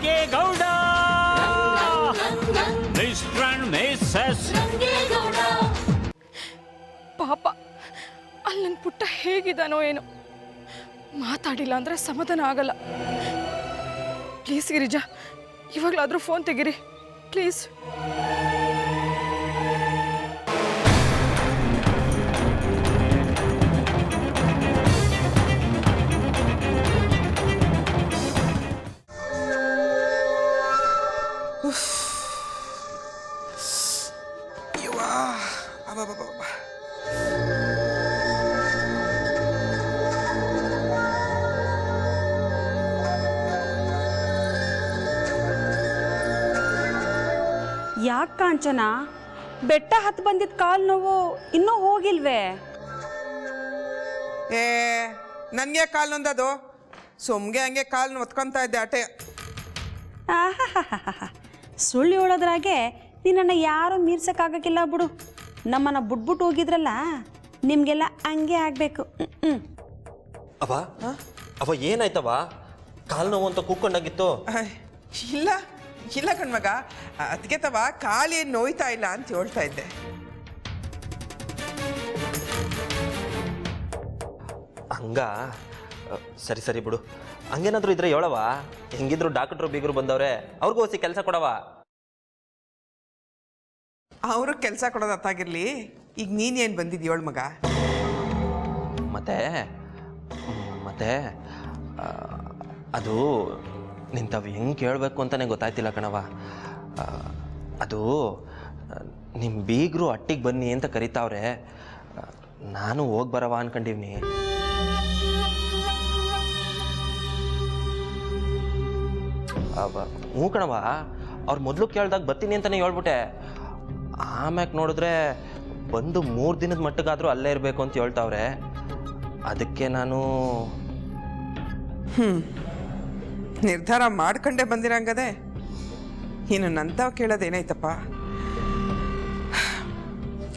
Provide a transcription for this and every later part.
Rangegowda, mister and Mrs Rangegowda. ಪಾಪ ಅಲ್ಲಿ ನನ್ನ ಪುಟ್ಟ ಹೇಗಿದ್ದಾನೋ ಏನೋ, ಮಾತಾಡಿಲ್ಲ ಅಂದರೆ ಸಮಾಧಾನ ಆಗಲ್ಲ. ಪ್ಲೀಸ್ ಗಿರಿಜಾ, ಇವಾಗಲಾದರೂ ಫೋನ್ ತೆಗೀರಿ ಪ್ಲೀಸ್. ಯಾಕೆ ಕಾಂಚನ, ಬೆಟ್ಟ ಹತ್ತು ಬಂದಿದ್ದ ಕಾಲು ನೋವು ಇನ್ನೂ ಹೋಗಿಲ್ವೇ? ನನಗೆ ಕಾಲು ನೊಂದದು, ಸುಮ್ಗೆ ಹಂಗೆ ಕಾಲು ಒತ್ಕೊತಾ ಇದ್ದೆ ಅಟೆ. ಸುಳ್ಳು ಹೇಳೋದ್ರಾಗೆ ನಿನ್ನನ್ನು ಯಾರೂ ಮೀರ್ಸಕ್ಕಾಗಕ್ಕಿಲ್ಲ ಬಿಡು. ನಮ್ಮನ್ನು ಬಿಟ್ಬಿಟ್ಟು ಹೋಗಿದ್ರಲ್ಲ, ನಿಮಗೆಲ್ಲ ಹಂಗೆ ಆಗಬೇಕು. ಅವ ಅವ ಏನಾಯ್ತವ? ಕಾಲು ನೋವು ಅಂತ ಕೂತ್ಕೊಂಡಾಗಿತ್ತು. ಇಲ್ಲ ಇಲ್ಲ ಕಣ್ಮಗ, ಅದಕ್ಕೆ ತವ ಕಾಲು ಏನು ನೋಯ್ತಾ ಇಲ್ಲ ಅಂತ ಹೇಳ್ತಾ ಇದ್ದೆ. ಹಂಗ ಸರಿ ಸರಿ ಬಿಡು. ಹಂಗೇನಾದ್ರು ಇದ್ರೆ ಹೇಳವ. ಹೆಂಗಿದ್ರು ಡಾಕ್ಟ್ರು ಬೀಗರು ಬಂದವ್ರೆ, ಅವ್ರಿಗೂ ಹೊಸಿ ಕೆಲಸ ಕೊಡವ. ಅವರು ಕೆಲಸ ಕೊಡೋದು ಅತ್ತಾಗಿರ್ಲಿ, ಈಗ ನೀನೇನು ಬಂದಿದ್ದು ಹೇಳು ಮಗ. ಮತ್ತೆ ಮತ್ತೆ ಅದು ನಿಂತವು ಹೆಂಗೆ ಕೇಳಬೇಕು ಅಂತಲೇ ಗೊತ್ತಾಯ್ತಿಲ್ಲ ಕಣವ. ಅದು ನಿಮ್ಮ ಬೀಗರು ಅಟ್ಟಿಗೆ ಬನ್ನಿ ಅಂತ ಕರಿತಾವ್ರೆ. ನಾನು ಹೋಗಿ ಬರವ ಅನ್ಕೊಂಡಿವ್ನಿ. ಹ್ಞೂ ಕಣವ, ಅವ್ರು ಮೊದಲು ಕೇಳ್ದಾಗ ಬರ್ತೀನಿ ಅಂತಲೇ ಹೇಳ್ಬಿಟ್ಟೆ. ಆಮ್ಯಾಕೆ ನೋಡಿದ್ರೆ ಬಂದು 3 ದಿನದ ಮಟ್ಟಿಗಾದರೂ ಅಲ್ಲೇ ಇರಬೇಕು ಅಂತ ಹೇಳ್ತಾವ್ರೆ. ಅದಕ್ಕೆ ನಾನು ನಿರ್ಧಾರ ಮಾಡ್ಕೊಂಡೇ ಬಂದಿರಂಗದೆ. ಇನ್ನು ನಂತಾವ್ ಕೇಳೋದೇನಾಯ್ತಪ್ಪ,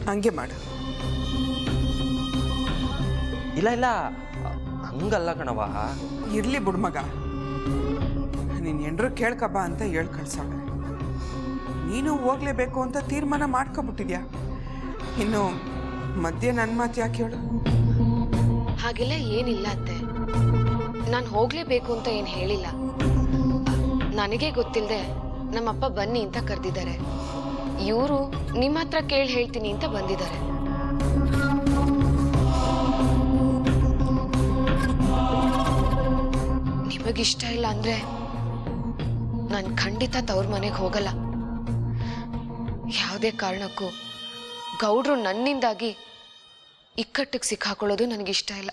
ಹಂಗೆ ಮಾಡು. ಇಲ್ಲ ಇಲ್ಲ ಹಂಗಲ್ಲ ಕಣವ. ಇರ್ಲಿ ಬಿಡು ಮಗ, ನೀನು ಎಂಡ್ರು ಕೇಳ್ಕಬ್ಬ ಅಂತ ಹೇಳಿ ಕಳ್ಸವಳೆ. ನೀನು ಹೋಗ್ಲೇಬೇಕು ಅಂತ ತೀರ್ಮಾನ ಮಾಡ್ಕೊಬಿಟ್ಟಿದ್ಯಾ. ಇನ್ನು ಮಧ್ಯೆ ನನ್ನ ಮಾತು ಯಾಕೆ ಹೇಳು? ಹಾಗೆಲ್ಲ ಏನಿಲ್ಲ ಅತ್ತೆ, ನಾನು ಹೋಗ್ಲೇಬೇಕು ಅಂತ ಏನು ಹೇಳಿಲ್ಲ. ನನಗೆ ಗೊತ್ತಿಲ್ಲದೆ ನಮ್ಮಪ್ಪ ಬನ್ನಿ ಅಂತ ಕರೆದಿದ್ದಾರೆ. ಇವರು ನಿಮ್ಮ ಹತ್ರ ಕೇಳಿ ಹೇಳ್ತೀನಿ ಅಂತ ಬಂದಿದ್ದಾರೆ. ನಿಮಗಿಷ್ಟ ಇಲ್ಲ ಅಂದ್ರೆ ನಾನು ಖಂಡಿತ ತವ್ರ ಮನೆಗೆ ಹೋಗಲ್ಲ. ಯಾವುದೇ ಕಾರಣಕ್ಕೂ ಗೌಡ್ರು ನನ್ನಿಂದಾಗಿ ಇಕ್ಕಟ್ಟಿಗೆ ಸಿಕ್ಕಾಕೊಳ್ಳೋದು ನನಗಿಷ್ಟ ಇಲ್ಲ.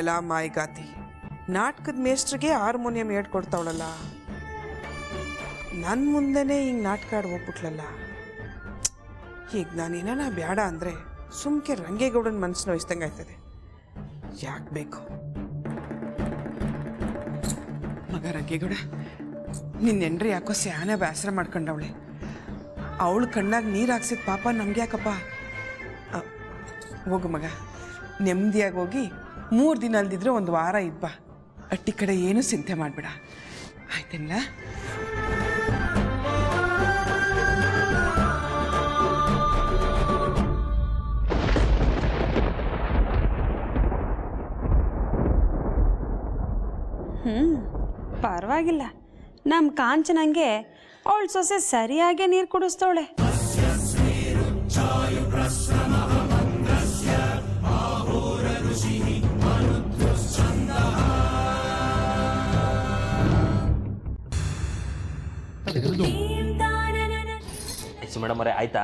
ಎಲ್ಲ ಮಾಯಿಗಾತಿ, ನಾಟಕದ ಮೇಸ್ಟ್ರಿಗೆ ಹಾರ್ಮೋನಿಯಂ ಹೇಳ್ಕೊಡ್ತಾವಳಲ್ಲ, ನನ್ನ ಮುಂದೆನೇ ಹಿಂಗೆ ನಾಟಕ ಆಡಿ ಹೋಗ್ಬಿಟ್ಲಲ್ಲ. ಈಗ ನಾನೇನ ಬೇಡ ಅಂದರೆ ಸುಮ್ಕೆ ರಂಗೇಗೌಡನ ಮನಸ್ಸು ನೋಯಿಸ್ದಂಗೆ ಆಯ್ತದೆ. ಯಾಕೆ ಬೇಕು ಮಗ ರಂಗೇಗೌಡ? ನಿನ್ನ ಹೆಂಡ್ರಿ ಯಾಕೋ ಸ್ಯಾನೆ ಬೇಸರ ಮಾಡ್ಕೊಂಡವಳೆ. ಅವಳು ಕಣ್ಣಾಗ ನೀರು ಹಾಕ್ಸಿದ ಪಾಪ ನಮ್ಗೆ ಯಾಕಪ್ಪ? ಹೋಗು ಮಗ, ನೆಮ್ಮದಿಯಾಗಿ ಹೋಗಿ 3 ದಿನ ಅಲ್ದಿದ್ರೆ 1 ವಾರ ಇದ್ಬಾ. ಅಟ್ಟಿ ಕಡೆ ಏನೂ ಚಿಂತೆ ಮಾಡಬೇಡ, ಆಯ್ತಲ್ಲ? ಪರವಾಗಿಲ್ಲ, ನಮ್ಮ ಕಾಂಚನಂಗೆ ಅವಳು ಸೊಸೆ ಸರಿಯಾಗಿ ನೀರು ಕುಡಿಸ್ತವಳೆ. ಮೇಡಮ್ ಅವರೇ ಆಯ್ತಾ?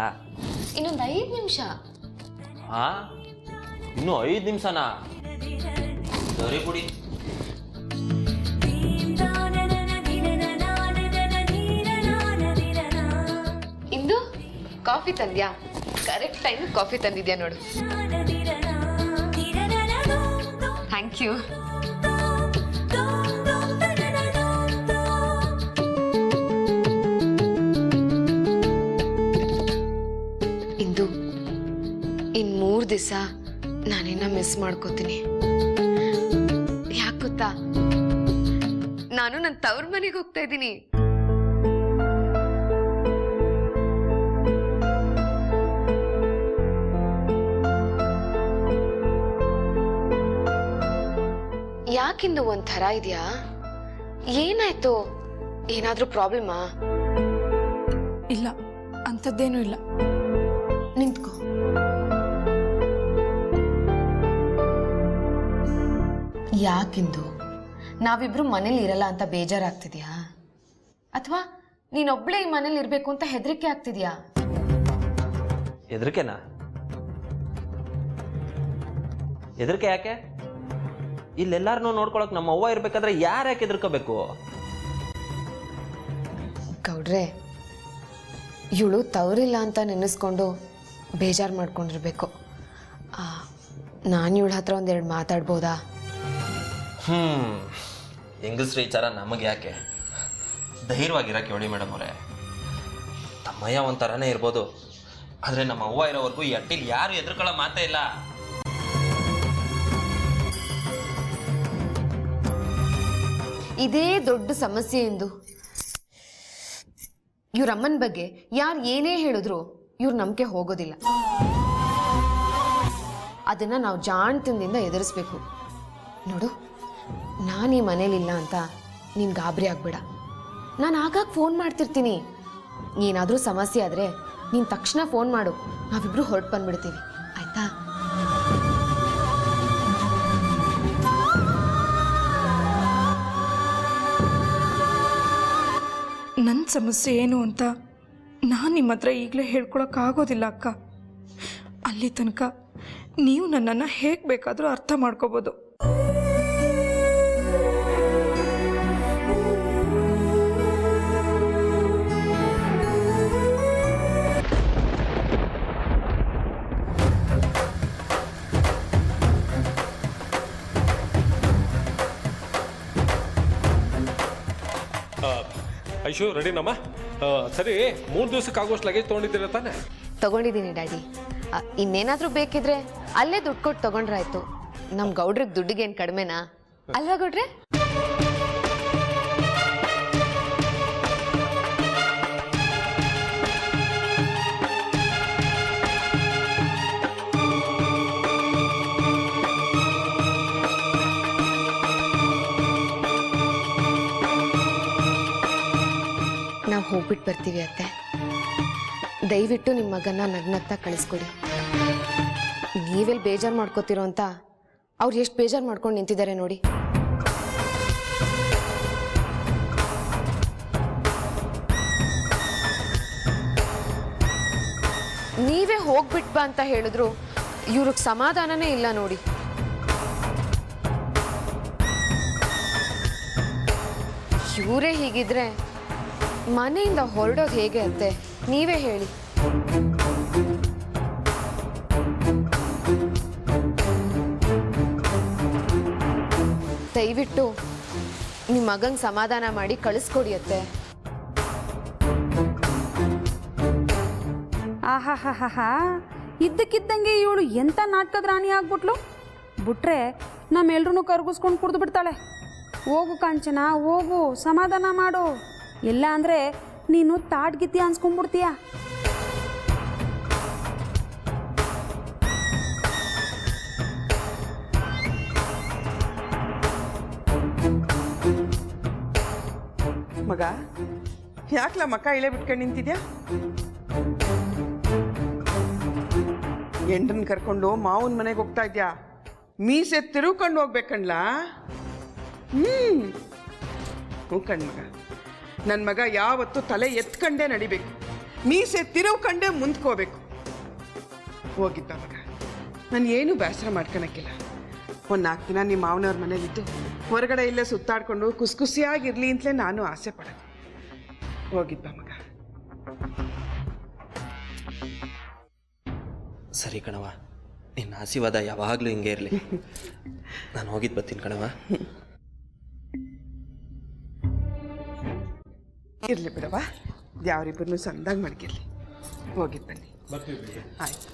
ಇನ್ನೊಂದು 5 ನಿಮಿಷ. ಹಾ, ಇನ್ನೂ 5 ನಿಮಿಷನಾ? ಸರಿ ಬಿಡಿ. ಇಂದು ಕಾಫಿ ತಂದ್ಯಾ? ಕರೆಕ್ಟ್ ಟೈಮ್ ಕಾಫಿ ತಂದಿದ್ಯಾ ನೋಡು. Thank you. ಇಂದು ಇನ್ 3 ದಿವಸ ನಾನಿನ್ನ ಮಿಸ್ ಮಾಡ್ಕೋತೀನಿ. ಯಾಕೆ ಗೊತ್ತಾ? ನಾನು ನನ್ನ ತವ್ರ ಮನೆಗೆ ಹೋಗ್ತಾ ಇದ್ದೀನಿ. ಯಾಕಿಂದು ಒಂಥರ ಇದೆಯಾ? ಏನಾಯ್ತು? ಏನಾದ್ರೂ ಪ್ರಾಬ್ಲಮಾ? ಇಲ್ಲ, ಅಂಥದ್ದೇನೂ ಇಲ್ಲ. ನಿಂತ್ಕೋ. ಯಾಕಿಂದು ನಾವಿಬ್ರು ಮನೇಲಿ ಇರಲ್ಲ ಅಂತ ಬೇಜಾರಾಗ್ತಿದ್ಯಾ? ಅಥವಾ ನೀನೊಬ್ಳೆ ಈ ಮನೇಲಿ ಇರ್ಬೇಕು ಅಂತ ಹೆದರಿಕೆ ಆಗ್ತಿದ್ಯಾ? ಹೆದರಿಕೆನಾ? ಹೆದರಿಕೆ ಯಾಕೆ? ಇಲ್ಲೆಲ್ಲಾರನ್ನೂ ನೋಡ್ಕೊಳಕ್ ನಮ್ಮ ಅವ್ವ ಇರ್ಬೇಕಾದ್ರೆ ಯಾರು ಯಾಕೆ ಹೆದರ್ಕೋಬೇಕು? ಗೌಡ್ರೆ, ಇವಳು ತವರಿಲ್ಲ ಅಂತ ನೆನೆಸ್ಕೊಂಡು ಬೇಜಾರು ಮಾಡ್ಕೊಂಡಿರ್ಬೇಕು. ನಾನು ಇವಳ ಹತ್ರ ಒಂದೆರಡು ಮಾತಾಡ್ಬೋದಾ? ಹೆಂಗಸ್ರ ವಿಚಾರ ನಮಗೆ ಯಾಕೆ? ಧೈರ್ಯವಾಗಿರಕ್ಕೆ ಹೇಳಿ ಮೇಡಮ್ ಅವರೇ. ತಮ್ಮಯ್ಯ ಒಂಥರನೇ ಇರ್ಬೋದು, ಆದರೆ ನಮ್ಮ ಅವ್ವ ಇರೋವರೆಗೂ ಈ ಅಟ್ಟಿಲಿ ಯಾರು ಎದುರ್ಕೊಳ್ಳೋ ಮಾತೇ ಇಲ್ಲ. ಇದೇ ದೊಡ್ಡ ಸಮಸ್ಯೆ ಎಂದು. ಇವ್ರ ಅಮ್ಮನ ಬಗ್ಗೆ ಯಾರು ಏನೇ ಹೇಳಿದ್ರು ಇವ್ರ ನಂಬಿಕೆ ಹೋಗೋದಿಲ್ಲ. ಅದನ್ನ ನಾವು ಜಾಣ್ತನದಿಂದ ಎದುರಿಸ್ಬೇಕು. ನೋಡು, ನಾನು ಈ ಮನೇಲಿಲ್ಲ ಅಂತ ನೀನು ಗಾಬರಿ ಆಗ್ಬೇಡ. ನಾನು ಆಗಾಗ ಫೋನ್ ಮಾಡ್ತಿರ್ತೀನಿ. ಏನಾದರೂ ಸಮಸ್ಯೆ ಆದರೆ ನೀನು ತಕ್ಷಣ ಫೋನ್ ಮಾಡು, ನಾವಿಬ್ರು ಹೊರಟು ಬಂದ್ಬಿಡ್ತೀವಿ, ಆಯ್ತಾ? ನನ್ನ ಸಮಸ್ಯೆ ಏನು ಅಂತ ನಾನು ನಿಮ್ಮ ಹತ್ರ ಈಗಲೇ ಹೇಳ್ಕೊಳಕ್ಕಾಗೋದಿಲ್ಲ ಅಕ್ಕ. ಅಲ್ಲಿ ತನಕ ನೀವು ನನ್ನನ್ನು ಹೇಗೆ ಬೇಕಾದರೂ ಅರ್ಥ ಮಾಡ್ಕೋಬೋದು. ಐಶು ರೆಡಿನಮ್ಮ? ಸರಿ, 3 ದಿವಸಕ್ಕೆ ಆಗೋಷ್ಟು ಲಗೇಜ್ ತೊಗೊಂಡಿದ್ದೀರ ತಾನೆ? ತಗೊಂಡಿದ್ದೀನಿ ಡ್ಯಾಡಿ. ಇನ್ನೇನಾದರೂ ಬೇಕಿದ್ರೆ ಅಲ್ಲೇ ದುಡ್ಡು ಕೊಟ್ಟು ತಗೊಂಡ್ರಾಯ್ತು. ನಮ್ಮ ಗೌಡ್ರಿಗೆ ದುಡ್ಡಿಗೇನು ಕಡಿಮೆನಾ? ಅಲ್ವಾ ಗೌಡ್ರೆ? ನಾವು ಹೋಗ್ಬಿಟ್ಟು ಬರ್ತೀವಿ ಅತ್ತೆ. ದಯವಿಟ್ಟು ನಿಮ್ಮ ಮಗನ ನಗ್ನಗ್ತಾ ಕಳಿಸ್ಕೊಡಿ. ನೀವೆಲ್ಲಿ ಬೇಜಾರು ಮಾಡ್ಕೋತಿರೋ ಅಂತ ಅವ್ರು ಎಷ್ಟು ಬೇಜಾರು ಮಾಡ್ಕೊಂಡು ನಿಂತಿದ್ದಾರೆ ನೋಡಿ. ನೀವೇ ಹೋಗ್ಬಿಟ್ ಬಾ ಅಂತ ಹೇಳಿದ್ರು ಇವ್ರಿಗೆ ಸಮಾಧಾನನೇ ಇಲ್ಲ ನೋಡಿ. ಇವರೇ ಹೀಗಿದ್ರೆ ಮನೆಯಿಂದ ಹೊರಡೋದು ಹೇಗೆ ಅತ್ತೆ? ನೀವೇ ಹೇಳಿ. ದಯವಿಟ್ಟು ನಿಮ್ಮ ಮಗಂಗೆ ಸಮಾಧಾನ ಮಾಡಿ ಕಳಿಸ್ಕೊಡಿ ಅತ್ತೆ. ಆಹಾಹಾಹಾ, ಇದ್ದಕ್ಕಿದ್ದಂಗೆ ಇವಳು ಎಂಥ ನಾಟಕದ ರಾಣಿ ಆಗ್ಬಿಟ್ಲು. ಬಿಟ್ರೆ ನಮ್ಮೆಲ್ರೂ ಕರ್ಗಿಸ್ಕೊಂಡು ಕುಡ್ದು ಬಿಡ್ತಾಳೆ. ಹೋಗು ಕಾಂಚನ, ಹೋಗು, ಸಮಾಧಾನ ಮಾಡು. ಇಲ್ಲ ಅಂದರೆ ನೀನು ತಾಟ್ಗಿತ್ತಿ ಅನ್ಸ್ಕೊಂಡ್ಬಿಡ್ತೀಯ. ಮಗ, ಯಾಕ್ಲ ಮಕ್ಕ ಇಳೆ ಬಿಟ್ಕೊಂಡು ನಿಂತಿದ್ಯಾ? ಎಂಡನ್ ಕರ್ಕೊಂಡು ಮಾವನ ಮನೆಗೆ ಹೋಗ್ತಾ ಇದ್ಯಾ? ಮೀಸೆ ತಿರುಕೊಂಡು ಹೋಗ್ಬೇಕಣ್ಲ. ಹ್ಞೂ ಕಣ್ ಮಗ, ನನ್ನ ಮಗ ಯಾವತ್ತೂ ತಲೆ ಎತ್ಕಂಡೇ ನಡಿಬೇಕು, ಮೀಸೆ ತಿರುವ್ಕಂಡೇ ಮುಂದ್ಕೋಬೇಕು. ಹೋಗಿದ್ದ ಮಗ, ನಾನು ಏನೂ ಬೇಸರ ಮಾಡ್ಕೊಳಕ್ಕಿಲ್ಲ. ಒಂದು 4 ದಿನ ನಿಮ್ಮ ಮಾವನವ್ರ ಮನೇಲಿದ್ದು ಹೊರಗಡೆ ಇಲ್ಲೇ ಸುತ್ತಾಡ್ಕೊಂಡು ಖುಷಿಯಾಗಿರ್ಲಿ ಅಂತಲೇ ನಾನು ಆಸೆ ಪಡೋದು. ಹೋಗಿದ್ದ ಮಗ. ಸರಿ ಕಣವ, ನಿನ್ನ ಆಶೀರ್ವಾದ ಯಾವಾಗಲೂ ಹಿಂಗೆ ಇರಲಿ. ನಾನು ಹೋಗಿದ್ದು ಬರ್ತೀನಿ ಕಣವ. ಇರಲಿ ಬಿಡವ, ಯಾವರಿಬ್ಬರನ್ನು ಸಂದಾಗ ಮಡಗಿರ್ಲಿ. ಹೋಗಿದ್ದು ಬನ್ನಿ. ಆಯ್ತು.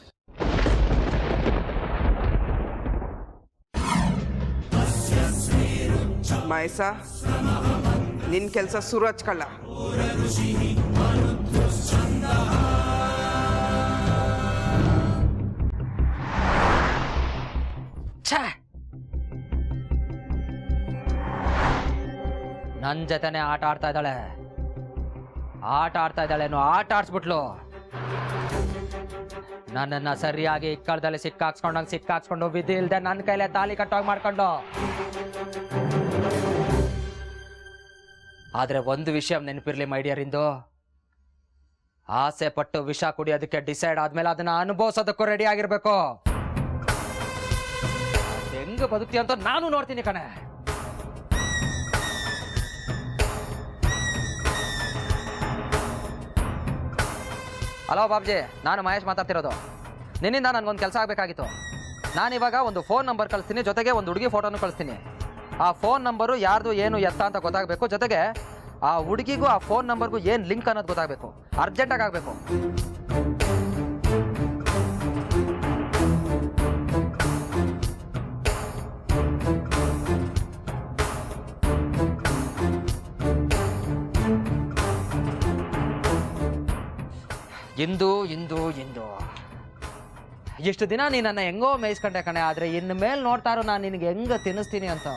ಮಹೇಶ, ನಿನ್ನ ಕೆಲಸ ಸುರು ಹಚ್ಕೊಳ್ಳ. ನನ್ನ ಜೊತೆನೆ ಆಟ ಆಡ್ತಾ ಇದ್ದಾಳೆ. ಆಟ ಆಡಿಸ್ಬಿಟ್ಲು. ನನ್ನನ್ನು ಸರಿಯಾಗಿ ಇಕ್ಕಳದಲ್ಲಿ ಸಿಕ್ಕಾಕ್ಸ್ಕೊಂಡು ವಿಧಿ ಇಲ್ದೆ ನನ್ನ ಕೈಲೇ ತಾಲಿ ಕಟ್ಟೋಗಿ ಮಾಡ್ಕೊಂಡು. ಆದ್ರೆ ಒಂದು ವಿಷಯ ನೆನಪಿರ್ಲಿ ಮೈಡಿಯರಿಂದು, ಆಸೆ ಪಟ್ಟು ವಿಷ ಕುಡಿಯೋದಕ್ಕೆ ಡಿಸೈಡ್ ಆದ್ಮೇಲೆ ಅದನ್ನ ಅನುಭವಿಸೋದಕ್ಕೂ ರೆಡಿ ಆಗಿರ್ಬೇಕು. ಹೆಂಗ ಬದುಕ್ತಿ ಅಂತ ನಾನು ನೋಡ್ತೀನಿ ಕಣೆ. ಹಲೋ ಬಾಬ್ಜಿ, ನಾನು ಮಹೇಶ್ ಮಾತಾಡ್ತಿರೋದು. ನಿನ್ನಿಂದ ನನಗೊಂದು ಕೆಲಸ ಆಗಬೇಕಾಗಿತ್ತು. ನಾನಿವಾಗ ಒಂದು ಫೋನ್ ನಂಬರ್ ಕಳಿಸ್ತೀನಿ, ಜೊತೆಗೆ ಒಂದು ಹುಡುಗಿ ಫೋಟೋನು ಕಳಿಸ್ತೀನಿ. ಆ ಫೋನ್ ನಂಬರು ಯಾರ್ದು ಏನು ಎತ್ತ ಅಂತ ಗೊತ್ತಾಗಬೇಕು. ಜೊತೆಗೆ ಆ ಹುಡುಗಿಗೂ ಆ ಫೋನ್ ನಂಬರ್ಗೂ ಏನು ಲಿಂಕ್ ಅನ್ನೋದು ಗೊತ್ತಾಗಬೇಕು. ಅರ್ಜೆಂಟಾಗಿ ಆಗಬೇಕು. ಇಂದು ಇಷ್ಟು ದಿನ ನೀ ನನ್ನ ಹೆಂಗೋ ಮೇಯಿಸ್ಕೊಂಡೆ ಕಣೆ. ಆದರೆ ಇನ್ನು ಮೇಲೆ ನೋಡ್ತಾರೋ ನಾನು ನಿನಗೆ ಹೆಂಗೆ ತಿನ್ನಿಸ್ತೀನಿ ಅಂತ.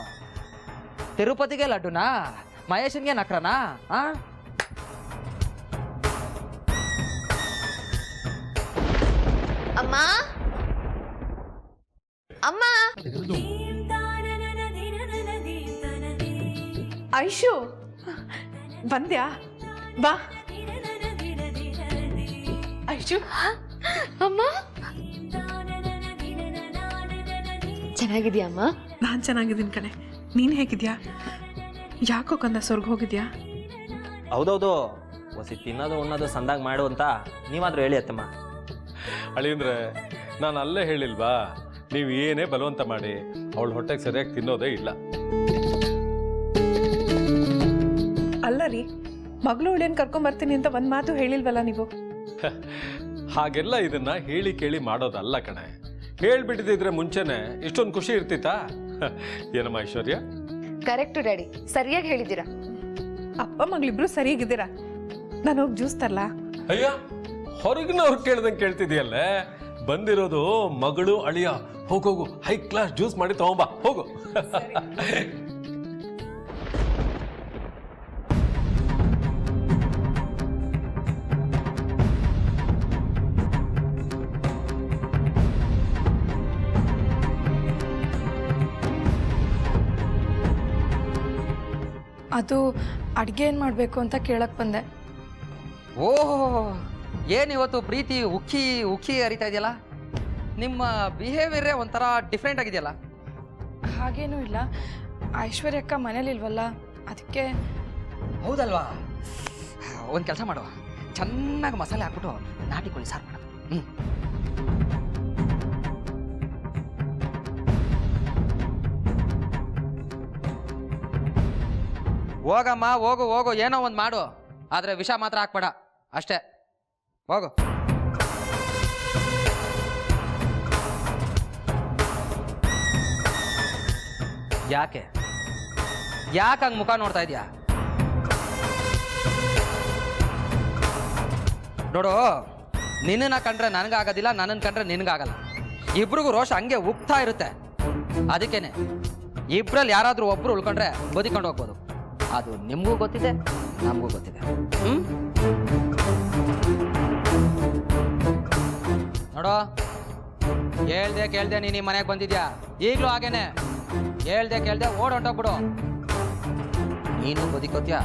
ತಿರುಪತಿಗೆ ಲಡ್ಡುನಾ, ಮಹೇಶನ್ಗೆ ನಕ್ರನಾ? ಅಮ್ಮ ಅಮ್ಮ, ಐಶು ಬಂದ್ಯಾ? ಬಾ ಐಶು. ಅಮ್ಮ ಚೆನ್ನಾಗಿದ್ಯಾ ಅಮ್ಮ? ನಾನು ಚೆನ್ನಾಗಿದ್ದೀನಿ ಕಣೆ. ನೀನು ಹೇಗಿದ್ಯಾ? ಯಾಕೋ ಕಂದ ಸ್ವರ್ಗ ಹೋಗಿದ್ಯಾ? ಹೌದೌದು, ಹೊಸಿ ತಿನ್ನೋದು ಉಣ್ಣೋದು ಸಂದಾಗ ಮಾಡು ಅಂತ ನೀವಾದರೂ ಹೇಳಿ ಅತ್ತಮ್ಮ. ಅಳಿಯಂದ್ರೆ ನಾನು ಅಲ್ಲೇ ಹೇಳಿಲ್ವಾ, ನೀವು ಏನೇ ಬಲವಂತ ಮಾಡಿ ಅವಳ ಹೊಟ್ಟೆಗೆ ಸರಿಯಾಗಿ ತಿನ್ನೋದೇ ಇಲ್ಲ. ಅಲ್ಲ ರೀ, ಮಗಳು ಉಳಿಯನ್ ಕರ್ಕೊಂಬರ್ತೀನಿ ಅಂತ ಒಂದು ಮಾತು ಹೇಳಿಲ್ವಲ್ಲ ನೀವು? ಹಾಗೆಲ್ಲ ಇದನ್ನ ಹೇಳಿ ಕೇಳಿ ಮಾಡೋದಲ್ಲ ಕಣೆ. ಹೇಳ್ಬಿಟ್ಟಿದ್ರೆ ಮುಂಚೆನೆ ಇಷ್ಟೊಂದು ಖುಷಿ ಇರ್ತಿತ್ತಾ? ಏನಮ್ಮ ಐಶ್ವರ್ಯ? ಕರೆಕ್ಟು ಡ್ಯಾಡಿ, ಸರಿಯಾಗಿ ಹೇಳಿದ್ದೀರಾ. ಅಪ್ಪ ಮಗಳಿಬ್ರು ಸರಿಯಾಗಿದ್ದೀರಾ? ನಾನು ಹೋಗಿ ಜ್ಯೂಸ್ ತರಲಾ? ಅಯ್ಯ, ಹೊರಗಿನವ್ರು ಕೇಳ್ದಂಗೆ ಕೇಳ್ತಿದ್ಯಲ್ಲೇ. ಬಂದಿರೋದು ಮಗಳು ಅಳಿಯ. ಹೋಗೋಗು, ಹೈ ಕ್ಲಾಸ್ ಜ್ಯೂಸ್ ಮಾಡಿ ತಗೊಂಬಾ, ಹೋಗು. ಅದು ಅಡುಗೆ ಏನು ಮಾಡಬೇಕು ಅಂತ ಕೇಳಕ್ಕೆ ಬಂದೆ. ಓಹೋ, ಏನಿವತ್ತು ಪ್ರೀತಿ ಉಕ್ಕಿ ಹರಿತಾ ಇದೆಯಲ್ಲ. ನಿಮ್ಮ ಬಿಹೇವಿಯರೇ ಒಂಥರ ಡಿಫ್ರೆಂಟ್ ಆಗಿದೆಯಲ್ಲ. ಹಾಗೇನೂ ಇಲ್ಲ, ಐಶ್ವರ್ಯಕ್ಕ ಮನೇಲಿಲ್ವಲ್ಲ, ಅದಕ್ಕೆ. ಹೌದಲ್ವಾ? ಒಂದು ಕೆಲಸ ಮಾಡುವ, ಚೆನ್ನಾಗಿ ಮಸಾಲೆ ಹಾಕ್ಬಿಟ್ಟು ನಾಟಿ ಕೋಳಿ ಸಾರು ಮಾಡು. ಹೋಗಮ್ಮ, ಹೋಗು, ಏನೋ ಒಂದು ಮಾಡು. ಆದರೆ ವಿಷ ಮಾತ್ರ ಹಾಕ್ಬೇಡ ಅಷ್ಟೇ. ಹೋಗು. ಯಾಕೆ ಹಂಗೆ ಮುಖ ನೋಡ್ತಾ ಇದೀಯಾ? ನೋಡು, ನಿನ್ನನ್ನ ಕಂಡ್ರೆ ನನಗಾಗೋದಿಲ್ಲ, ನನ್ನನ್ನು ಕಂಡ್ರೆ ನಿನಗಾಗಲ್ಲ. ಇಬ್ರಿಗೂ ರೋಷ ಹಂಗೆ ಉಗ್ತಾ ಇರುತ್ತೆ. ಅದಕ್ಕೇನೆ ಇಬ್ಬರಲ್ಲಿ ಯಾರಾದರೂ ಒಬ್ಬರು ಉಳ್ಕೊಂಡ್ರೆ ಬದುಕೊಂಡು ಹೋಗ್ಬೋದು. ಅದು ನಿಮಗೂ ಗೊತ್ತಿದೆ, ನಮಗೂ ಗೊತ್ತಿದೆ. ನೋಡೋ, ಹೇಳ್ದೆ ಕೇಳ್ದೆ ನೀನು ಮನೆಗೆ ಬಂದಿದ್ಯಾ. ಈಗಲೂ ಹಾಗೇನೆ ಹೇಳ್ದೆ ಓಡೊಂಟೋಗ್ಬಿಡು. ನೀನು ಬದುಕೋತ್ಯಾ,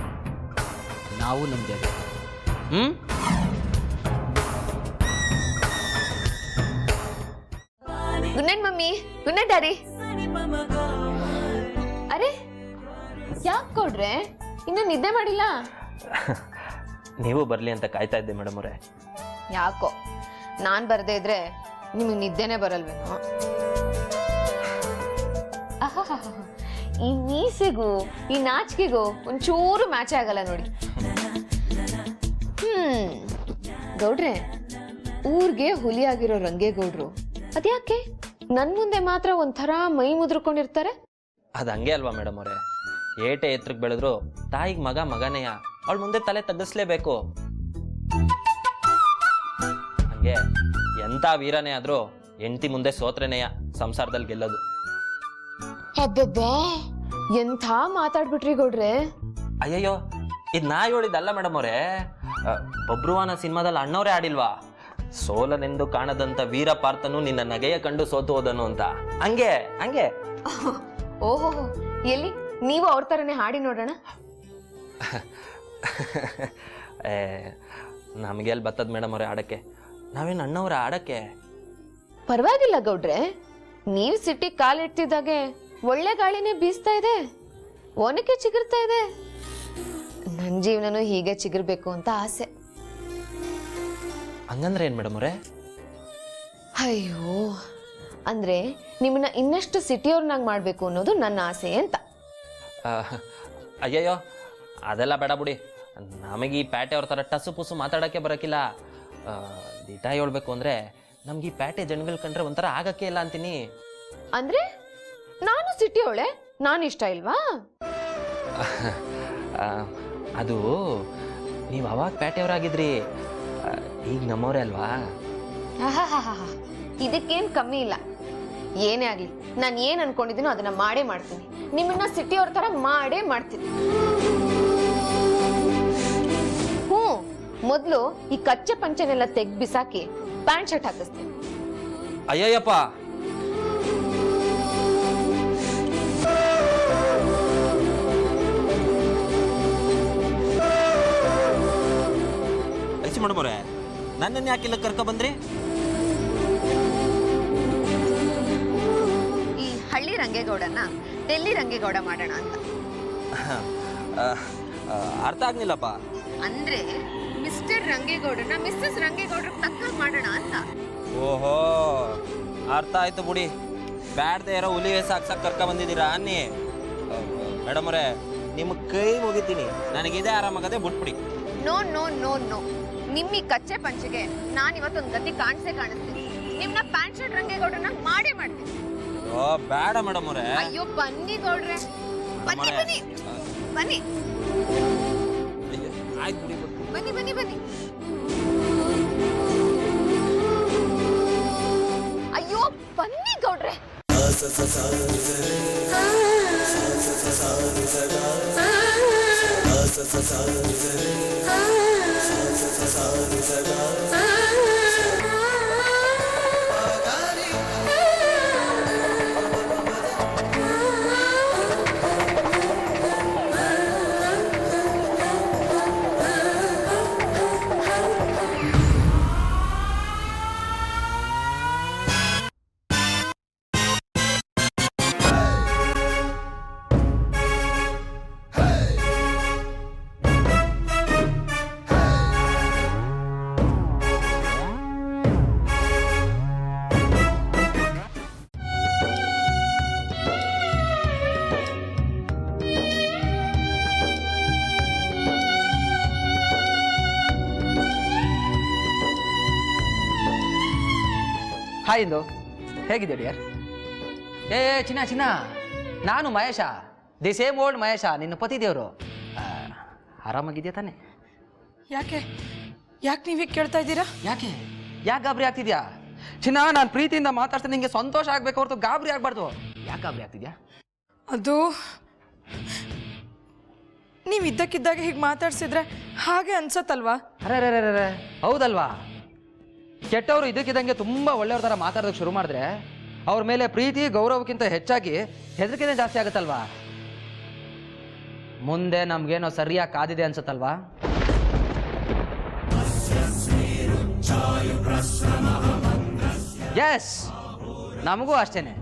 ನಾವು ನಿಮ್ದೆ. Good night mummy. Good night daddy. ಅರೆ, ಯಾಕೆ ಕೊಡ್ರೆ ಇನ್ನು ನಿದ್ದೆ ಮಾಡಿಲ್ಲ? ನೀವು ಬರಲಿ ಅಂತ ಕಾಯ್ತಾ ಇದ್ದೆ ಮೇಡಮ್ ಅವರೇ. ಯಾಕೋ ನಾನು ಬರದೇ ಇದ್ರೆ ನಿಮಗೆ ನಿದ್ದೆನೆ ಬರಲ್ವೇನೋ? ಆಹಾಹಾಹಾ. ಈ ಮೀಸೆಗೂ ಈ ನಾಚಿಕೆಗೂ ಒಂಚೂರು ಮ್ಯಾಚ್ ಆಗಲ್ಲ ನೋಡಿ. ಗೌಡ್ರೆ, ಊರ್ಗೆ ಹುಲಿಯಾಗಿರೋ ರಂಗೇಗೌಡ್ರು ಅದ್ಯಾಕೆ ನನ್ ಮುಂದೆ ಮಾತ್ರ ಒಂಥರ ಮೈ ಮುದ್ರಕೊಂಡಿರ್ತಾರೆ? ಅದು ಹಂಗೆ ಅಲ್ವಾ ಮೇಡಮ್ ಅವರೇ, ಏಟೆ ಎತ್ರಕ್ಕೆ ಬೆಳೆದ್ರು ತಾಯಿಗೆ ಮಗ ಮಗನೇಯ, ಅವಳ ಮುಂದೆ ತಲೆ ತಗ್ಗಿಸ್ಲೇಬೇಕು. ಹಂಗೆ ಎಂಥ ವೀರನೇ ಆದ್ರೂ ಹೆಂಡತಿ ಮುಂದೆ ಸೋತ್ರೆನೆಯ ಸಂಸಾರದಲ್ಲಿ ಗೆಲ್ಲೋದು. ಅಬ್ಬಬ್ಬಾ, ಎಂಥ ಮಾತಾಡ್ಬಿಟ್ರಿ ಗೌಡ್ರೆ. ಅಯ್ಯಯ್ಯೋ, ಇದು ನಾ ಹೇಳಿದ್ದಲ್ಲ ಮೇಡಮ್ ಅವರೇ, ಬಬ್ರುವಾನ ಸಿನಿಮಾದಲ್ಲಿ ಅಣ್ಣವರೇ ಆಡಿಲ್ವಾ, ಸೋಲನೆಂದು ಕಾಣದಂತ ವೀರ ಪಾರ್ಥನು ನಿನ್ನ ನಗೆಯ ಕಂಡು ಸೋತು ಹೋದನು ಅಂತ. ಹಂಗೆ ಹಂಗೆ. ಓಹೋ, ಎಲ್ಲಿ ನೀವು ಅವ್ರ ತರನೇ ಹಾಡಿ ನೋಡೋಣ. ನಮಗೆ ಎಲ್ಲಿ ಬರ್ತದ ಮೇಡಮ್ ಅವರೇ ಆಡಕ್ಕೆ, ನಾವೇನು ಅಣ್ಣವ್ರ ಆಡಕ್ಕೆ. ಪರವಾಗಿಲ್ಲ ಗೌಡ್ರೆ, ನೀವ್ ಸಿಟ್ಟಿ ಕಾಲಿಡ್ತಿದ್ದಾಗೆ ಒಳ್ಳೆ ಗಾಳಿನೇ ಬೀಸ್ತಾ ಇದೆ, ಒನಕೆ ಚಿಗುರ್ತಾ ಇದೆ. ನನ್ನ ಜೀವನನೂ ಹೀಗೆ ಚಿಗುರ್ಬೇಕು ಅಂತ ಆಸೆ. ಹಂಗಂದ್ರೆ ಏನ್ ಮೇಡಮ್ ಅವರೇ? ಅಯ್ಯೋ, ಅಂದ್ರೆ ನಿಮ್ಮನ್ನ ಇನ್ನಷ್ಟು ಸಿಟಿಯವ್ರನ್ನಾಗಿ ಮಾಡ್ಬೇಕು ಅನ್ನೋದು ನನ್ನ ಆಸೆ ಅಂತ. ಅಯ್ಯಯ್ಯೋ, ಅದೆಲ್ಲ ಬೇಡ ಬಿಡಿ, ನಮಗೆ ಈ ಪ್ಯಾಟೆ ಅವ್ರ ಥರ ಟಸು ಪುಸು ಮಾತಾಡೋಕ್ಕೆ ಬರೋಕ್ಕಿಲ್ಲ. ದಿಟ ಹೇಳ್ಬೇಕು ಅಂದರೆ ನಮ್ಗೆ ಈ ಪ್ಯಾಟೆ ಜನಗಳು ಕಂಡ್ರೆ ಒಂಥರ ಆಗಕ್ಕೆ ಇಲ್ಲ ಅಂತೀನಿ. ಅಂದ್ರೆ ನಾನು ಸಿಟಿಯವಳೆ, ನಾನು ಇಷ್ಟ ಇಲ್ವಾ? ಅದು ನೀವು ಅವಾಗ ಪ್ಯಾಟೆಯವರಾಗಿದ್ರಿ, ಈಗ ನಮ್ಮವರೇ ಅಲ್ವಾ? ಇದಕ್ಕೇನ್ ಕಮ್ಮಿ ಇಲ್ಲ. ಏನೇ ಆಗ್ಲಿ, ನಾನು ಏನ್ ಅನ್ಕೊಂಡಿದ್ದೀನೋ ಅದನ್ನ ಮಾಡೇ ಮಾಡ್ತೀನಿ. ನಿಮ್ಮನ್ನ ಸಿಟಿಯವ್ರ ತರ ಮಾಡೇ ಮಾಡ್ತೀನಿ. ಮೊದ್ಲು ಈ ಕಚ್ಚೆ ಪಂಚನೆಲ್ಲ ತೆಗ್ ಬಿಸಾಕಿ ಪ್ಯಾಂಟ್ ಶರ್ಟ್ ಹಾಕಿಸ್ತೀನಿ. ಅಯ್ಯಯ್ಯಪ್ಪ, ಐಸಿ ಮೇಡಮ್ ಅವರೇ, ನನ್ನನ್ನು ಯಾಕಿಲ್ಲ ಕರ್ಕ ಬಂದ್ರಿ? ಈ ಹಳ್ಳಿ ರಂಗೇಗೌಡನ್ನ ಡೆಲ್ಲಿ ರಂಗೇಗೌಡ ಮಾಡೋಣ ಅಂತ. ಅರ್ಥ ಆಗ್ಲಿಲ್ಲಪ್ಪ. ಅಂದ್ರೆ ಮಿಸ್ಟರ್ ರಂಗೇಗೌಡನ ಮಿಸ್ಸಸ್ ರಂಗೇಗೌಡ್ರ ತಕ್ಕ ಮಾಡೋಣ ಅಂತ. ಓಹೋ, ಅರ್ಥ ಆಯ್ತು ಬಿಡಿ. ಬ್ಯಾಡ್ದೆ ಇರೋ ಹುಲಿ ಸಾಕ್ಸಾಕ್ ಕರ್ಕ ಬಂದಿದ್ದೀರಾ ಅನ್ನಿ. ಮೇಡಮ್ ಅವರೇ, ನಿಮ್ಮ ಕೈ ಮುಗಿತೀನಿ, ನನಗಿದೇ ಆರಾಮಾಗದೆ ಬಿಟ್ಬಿಡಿ. ನೋ ನೋ ನೋ ನೋ, ನಿಮ್ಮ ಈ ಕಚ್ಚೆ ಪಂಚೆಗೆ ನಾನು ಇವತ್ತೊಂದು ಗತಿ ಕಾಣಿಸ್ತೀನಿ. ನಿಮ್ನ ಪ್ಯಾಂಟ್ ಶರ್ಟ್ ರಂಗೇಗೌಡನ ಮಾಡೇ ಮಾಡ್ತೀನಿ. ಓ ಬೇಡ ಮೇಡಮ್ ಅವರೇ. ಅಯ್ಯೋ ಬನ್ನಿ ಗೌಡ್ರೆ, ಬನ್ನಿ ಬನ್ನಿ ಬನ್ನಿ. ಆಯ್ತು ಬಿಡಿ, ಬನ್ನಿ ಬನ್ನಿ ಬನ್ನಿ. ಅಯ್ಯೋ ಬನ್ನಿ ಗೌಡ್ರೆ. ಹಾಯ್ ಇಂದು, ಹೇಗಿದೆ ಡಿಯರ್? ಏ ಚಿನ್ನ, ನಾನು Mahesha, the same old Mahesha, ನಿನ್ನ ಪತಿ ದೇವರು. ಆರಾಮಾಗಿದೆಯಾ ತಾನೆ? ಯಾಕೆ ನೀವೀಗ ಕೇಳ್ತಾ ಇದ್ದೀರಾ? ಯಾಕೆ ಗಾಬರಿ ಆಗ್ತಿದ್ಯಾ? ಚಿನ್ನ, ನಾನು ಪ್ರೀತಿಯಿಂದ ಮಾತಾಡ್ತೀನಿ, ನಿಂಗೆ ಸಂತೋಷ ಆಗ್ಬೇಕು ಹೊರತು ಗಾಬರಿ ಆಗ್ಬಾರ್ದು. ಯಾಕೆ ಗಾಬರಿ ಆಗ್ತಿದ್ಯಾ? ಅದು ನೀವು ಇದ್ದಕ್ಕಿದ್ದಾಗ ಹೀಗೆ ಮಾತಾಡ್ಸಿದ್ರೆ ಹಾಗೆ ಅನ್ಸತ್ತಲ್ವಾ? ಅರೆ ಹೌದಲ್ವಾ? ಕೆಟ್ಟವರು ಇದಕ್ಕಿದ್ದಂಗೆ ತುಂಬ ಒಳ್ಳೆಯವ್ರ ಥರ ಮಾತಾಡೋದಕ್ಕೆ ಶುರು ಮಾಡಿದ್ರೆ ಅವ್ರ ಮೇಲೆ ಪ್ರೀತಿ ಗೌರವಕ್ಕಿಂತ ಹೆಚ್ಚಾಗಿ ಹೆದರಿಕೆನೇ ಜಾಸ್ತಿ ಆಗುತ್ತಲ್ವಾ? ಮುಂದೆ ನಮ್ಗೇನೋ ಸರಿಯಾಗಿ ಕಾದಿದೆ ಅನ್ಸುತ್ತಲ್ವಾ? ಎಸ್, ನಮಗೂ ಅಷ್ಟೇನೆ.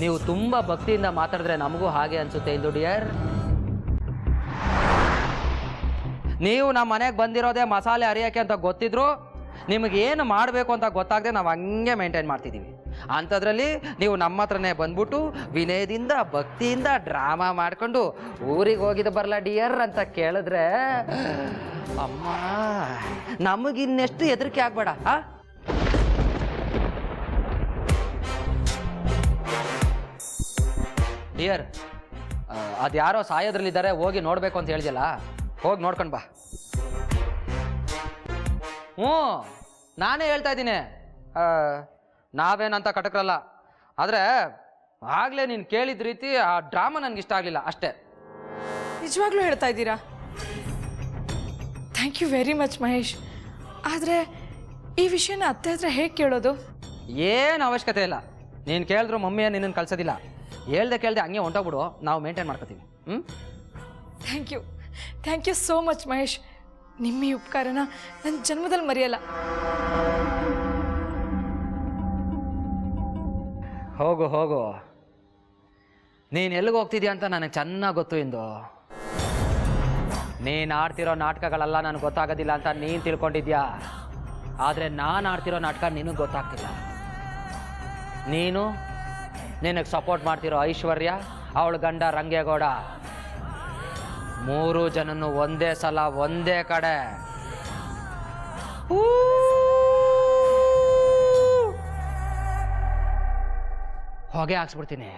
ನೀವು ತುಂಬ ಭಕ್ತಿಯಿಂದ ಮಾತಾಡಿದ್ರೆ ನಮಗೂ ಹಾಗೆ ಅನ್ಸುತ್ತೆ ಇಂದು ಡಿಯರ್. ನೀವು ನಮ್ಮ ಮನೆಗೆ ಬಂದಿರೋದೇ ಮಸಾಲೆ ಅರಿಯೋಕ್ಕೆ ಅಂತ ಗೊತ್ತಿದ್ರು ನಿಮಗೇನು ಮಾಡಬೇಕು ಅಂತ ಗೊತ್ತಾಗದೆ ನಾವು ಹಂಗೆ ಮೇಂಟೈನ್ ಮಾಡ್ತಿದ್ದೀವಿ. ಅಂಥದ್ರಲ್ಲಿ ನೀವು ನಮ್ಮ ಹತ್ರನೇ ಬಂದ್ಬಿಟ್ಟು ವಿನಯದಿಂದ ಭಕ್ತಿಯಿಂದ ಡ್ರಾಮಾ ಮಾಡಿಕೊಂಡು ಊರಿಗೆ ಹೋಗಿದ್ದು ಬರಲ್ಲ ಡಿಯರ್ ಅಂತ ಕೇಳಿದ್ರೆ ಅಮ್ಮ ನಮಗಿನ್ನೆಷ್ಟು ಹೆದರಿಕೆ ಆಗಬೇಡ. ಡಿಯರ್, ಅದ್ಯಾರೋ ಸಾಯೋದ್ರಲ್ಲಿದ್ದಾರೆ, ಹೋಗಿ ನೋಡಬೇಕು ಅಂತ ಹೇಳಿದ್ಯಲ್ಲ, ಹೋಗಿ ನೋಡ್ಕೊಂಡು ಬಾ. ಹ್ಞೂ, ನಾನೇ ಹೇಳ್ತಾ ಇದ್ದೀನಿ, ನಾವೇನಂತ ಕಟಕ್ರಲ್ಲ. ಆದರೆ ಆಗಲೇ ನೀನು ಕೇಳಿದ ರೀತಿ ಆ ಡ್ರಾಮಾ ನನಗೆ ಇಷ್ಟ ಆಗಲಿಲ್ಲ ಅಷ್ಟೇ. ನಿಜವಾಗ್ಲೂ ಹೇಳ್ತಾ ಇದ್ದೀರಾ? Thank you very much Mahesh. ಆದರೆ ಈ ವಿಷಯನ ಅತ್ತೆ ಹತ್ರ ಹೇಗೆ ಕೇಳೋದು? ಏನು ಅವಶ್ಯಕತೆ ಇಲ್ಲ. ನೀನು ಕೇಳಿದ್ರು ಮಮ್ಮಿ ನಿನ್ನನ್ನು ಕಳ್ಸೋದಿಲ್ಲ. ಕೇಳ್ದೆ ಹಂಗೆ ಹೊಂಟೋಗ್ಬಿಡು, ನಾವು ಮೇಂಟೈನ್ ಮಾಡ್ಕೋತೀವಿ. Thank you so much Mahesh. ನಿಮ್ಮ ಈ ಉಪಕಾರನ ನನ್ನ ಜನ್ಮದಲ್ಲಿ ಮರೆಯಲ್ಲ. ಹೋಗು ಹೋಗು, ನೀನು ಎಲ್ಲಿಗೆ ಹೋಗ್ತಿದ್ಯಾ ಅಂತ ನನಗೆ ಚೆನ್ನಾಗಿ ಗೊತ್ತು. ಇಂದು ನೀನು ಆಡ್ತಿರೋ ನಾಟಕಗಳೆಲ್ಲ ನನಗೆ ಗೊತ್ತಾಗೋದಿಲ್ಲ ಅಂತ ನೀನು ತಿಳ್ಕೊಂಡಿದ್ಯಾ. ಆದರೆ ನಾನು ಆಡ್ತಿರೋ ನಾಟಕ ನಿನಗೆ ಗೊತ್ತಾಗ್ತಿಲ್ಲ. ನೀನು, ನಿನಗೆ ಸಪೋರ್ಟ್ ಮಾಡ್ತಿರೋ ಐಶ್ವರ್ಯ, ಅವಳ ಗಂಡ ರಂಗೇಗೌಡ, 3 ಜನನು ಒಂದೇ ಸಲ ಒಂದೇ ಕಡೆ ಹೊಗೆ ಹಾಕ್ಸ್ಬಿಡ್ತೀನಿ.